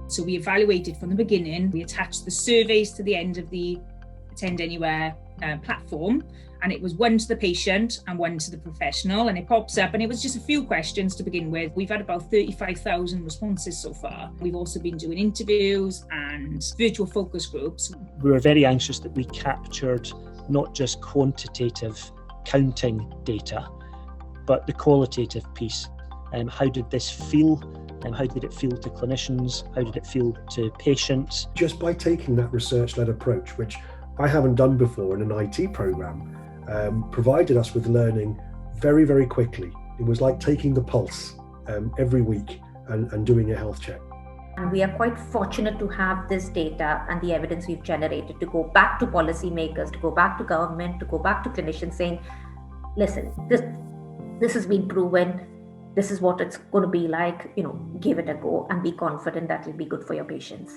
So we evaluated from the beginning. We attached the surveys to the end of the Attend Anywhere platform, and it was one to the patient and one to the professional, and it pops up, and it was just a few questions to begin with. We've had about 35,000 responses so far. We've also been doing interviews and virtual focus groups. We were very anxious that we captured not just quantitative counting data, but the qualitative piece. How did this feel? How did it feel to clinicians? How did it feel to patients? Just by taking that research-led approach, which I haven't done before in an IT program, provided us with learning very, very quickly. It was like taking the pulse every week and doing a health check. And we are quite fortunate to have this data and the evidence we've generated to go back to policymakers, to go back to government, to go back to clinicians saying, listen, this has been proven. This is what it's going to be like, give it a go and be confident that it'll be good for your patients.